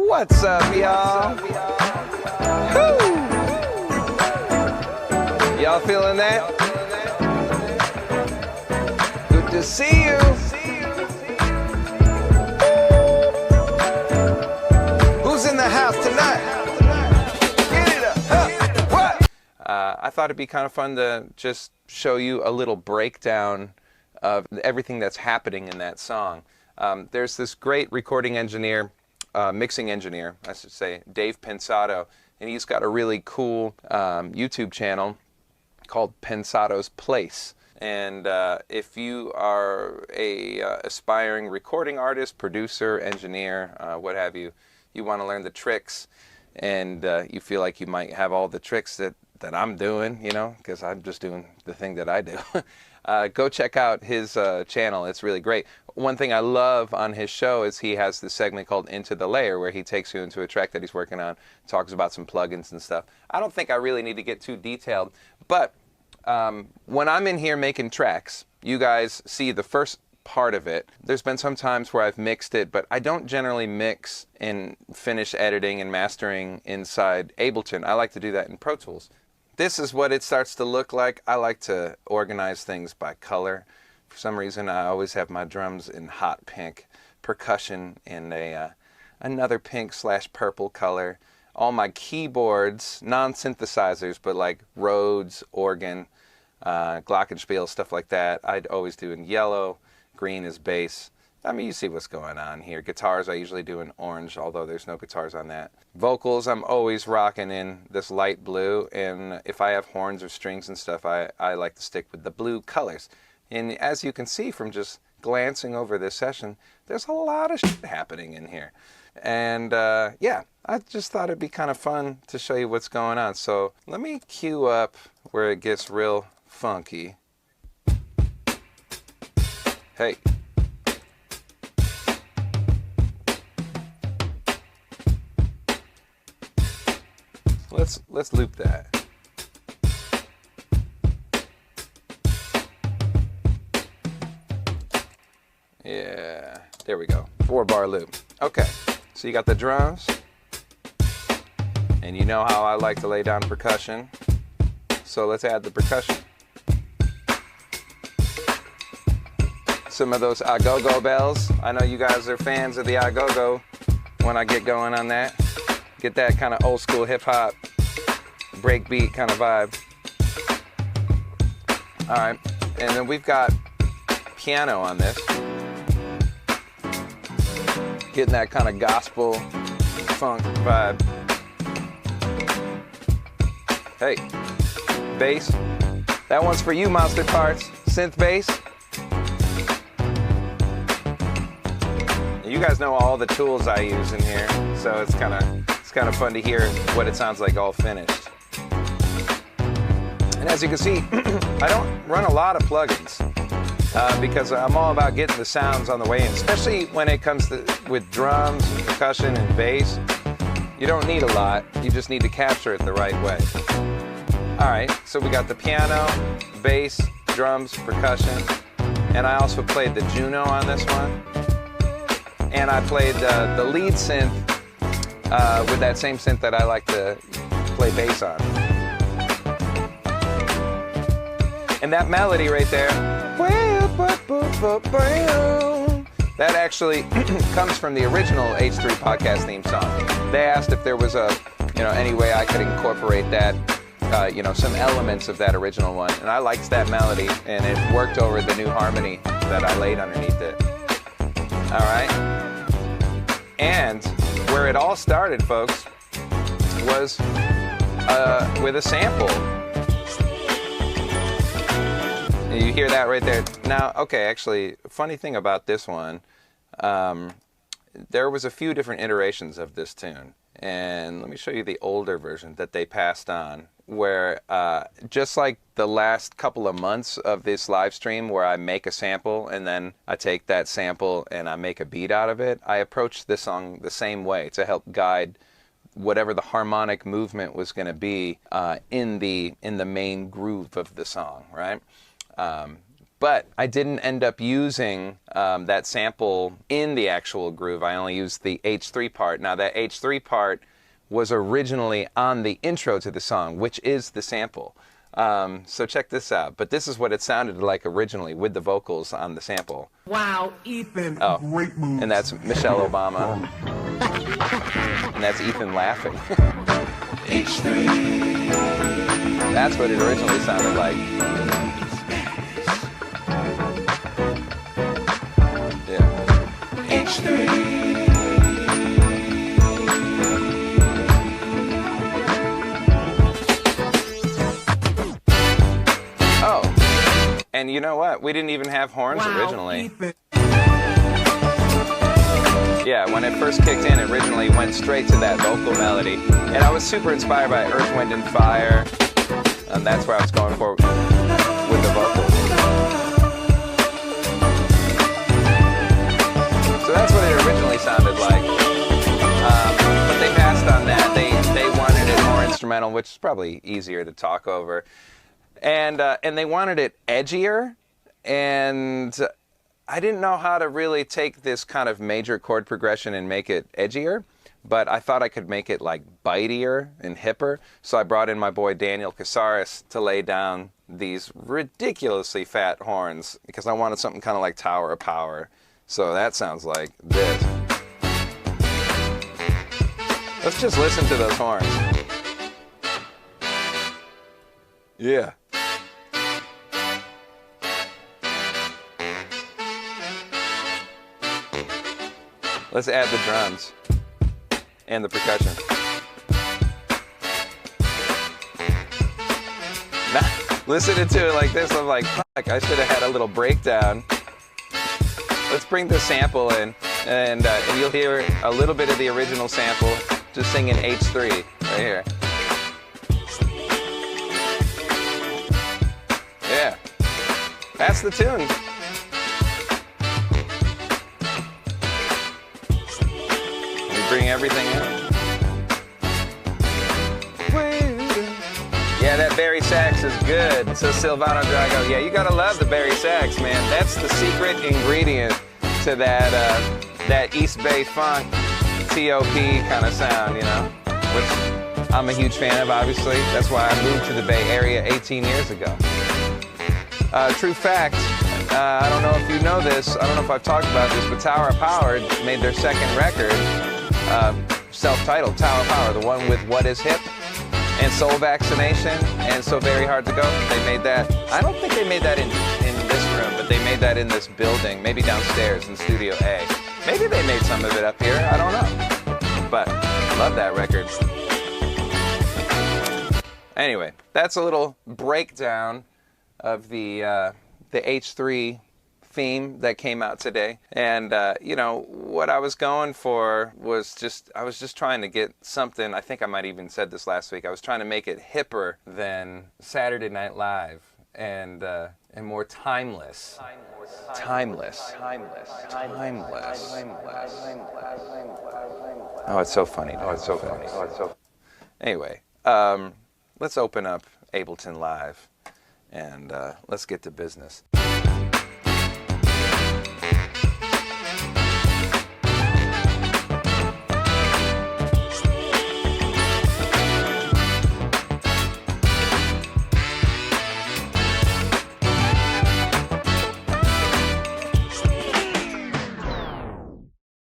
What's up, y'all? Woo! Y'all feeling that? Good to see you. Who's in the house tonight? Get it up. What? I thought it'd be kind of fun to just show you a little breakdown of everything that's happening in that song. There's this great recording engineer, mixing engineer, I should say, Dave Pensato, and he's got a really cool YouTube channel called Pensato's Place. And if you are a aspiring recording artist, producer, engineer, what have you, you want to learn the tricks, and you feel like you might have all the tricks that I'm doing, you know, because I'm just doing the thing that I do. Go check out his channel. It's really great. One thing I love on his show is he has this segment called Into the Layer, where he takes you into a track that he's working on, talks about some plugins and stuff. I don't think I really need to get too detailed, but when I'm in here making tracks, you guys see the first part of it. There's been some times where I've mixed it, but I don't generally mix and finish editing and mastering inside Ableton. I like to do that in Pro Tools. This is what it starts to look like. I like to organize things by color. For some reason, I always have my drums in hot pink, percussion in another pink/purple color. All my keyboards, non-synthesizers, but like Rhodes, organ, glockenspiel, stuff like that, I'd always do in yellow. Green is bass. I mean, you see what's going on here. Guitars, I usually do in orange, although there's no guitars on that. Vocals, I'm always rocking in this light blue, and if I have horns or strings and stuff, I like to stick with the blue colors. And as you can see from just glancing over this session, there's a lot of shit happening in here. And yeah, I just thought it'd be kind of fun to show you what's going on. So let me cue up where it gets real funky. Hey. Let's loop that. Yeah, there we go. 4-bar loop. Okay, so you got the drums, and you know how I like to lay down percussion. So let's add the percussion. Some of those agogo bells. I know you guys are fans of the agogo when I get going on that. Get that kind of old school hip hop, breakbeat kind of vibe. All right, and then we've got piano on this. Getting that kind of gospel funk vibe. Hey, bass. That one's for you, Monster Parts. Synth bass. You guys know all the tools I use in here, so it's kind of fun to hear what it sounds like all finished. And as you can see, I don't run a lot of plugins because I'm all about getting the sounds on the way in, especially when it comes to with drums, percussion, and bass. You don't need a lot, you just need to capture it the right way. All right, so we got the piano, bass, drums, percussion, and I also played the Juno on this one. And I played the lead synth with that same synth that I like to play bass on. And that melody right there, that actually comes from the original H3 podcast theme song. They asked if there was any way I could incorporate that, some elements of that original one. And I liked that melody, and it worked over the new harmony that I laid underneath it. All right. And where it all started, folks, was with a sample. You hear that right there. Now, okay, actually, funny thing about this one, there was a few different iterations of this tune. And let me show you the older version that they passed on, where just like the last couple of months of this live stream where I make a sample and then I take that sample and I make a beat out of it, I approached this song the same way to help guide whatever the harmonic movement was going to be in the main groove of the song, right? But I didn't end up using that sample in the actual groove. I only used the H3 part. Now that H3 part was originally on the intro to the song, which is the sample. So check this out. But this is what it sounded like originally with the vocals on the sample. Wow, Ethan. Oh, Great moves. and that's Michelle Obama. And that's Ethan laughing. H3. That's what it originally sounded like. Yeah. H3. Oh, and you know what? We didn't even have horns originally. Ethan. Yeah, when it first kicked in, it originally went straight to that vocal melody. And I was super inspired by Earth, Wind, and Fire. And that's where I was going for with the vocals. So that's what it originally sounded like. But they passed on that. They wanted it more instrumental, which is probably easier to talk over. And they wanted it edgier. And I didn't know how to really take this kind of major chord progression and make it edgier, but I thought I could make it like bitier and hipper. So I brought in my boy Daniel Casares to lay down these ridiculously fat horns because I wanted something kind of like Tower of Power. So that sounds like this. Let's just listen to those horns. Yeah. Let's add the drums and the percussion. Now, listening to it like this, I'm like, fuck, I should have had a little breakdown. Let's bring the sample in, and you'll hear a little bit of the original sample, just singing H3 right here. Yeah, that's the tune. Bring everything in. Yeah, that Barry sax is good. So Silvano Drago, yeah, you gotta love the Barry sax, man. That's the secret ingredient to that East Bay funk, T.O.P. kind of sound, you know, which I'm a huge fan of, obviously. That's why I moved to the Bay Area 18 years ago. True fact, I don't know if you know this, I don't know if I've talked about this, but Tower of Power made their second record, self-titled Tower of Power, the one with What Is Hip and Soul Vaccination and So Very Hard to Go. They made that. I don't think they made that in this room, but they made that in this building, maybe downstairs in Studio A. Maybe they made some of it up here, I don't know. But love that record. Anyway, that's a little breakdown of the H3 theme that came out today. And you know, what I was going for was I was just trying to get something, I think I might even said this last week, I was trying to make it hipper than Saturday Night Live and more timeless. Timeless. Oh, it's so funny. Oh, it's so funny. Anyway, let's open up Ableton Live and let's get to business.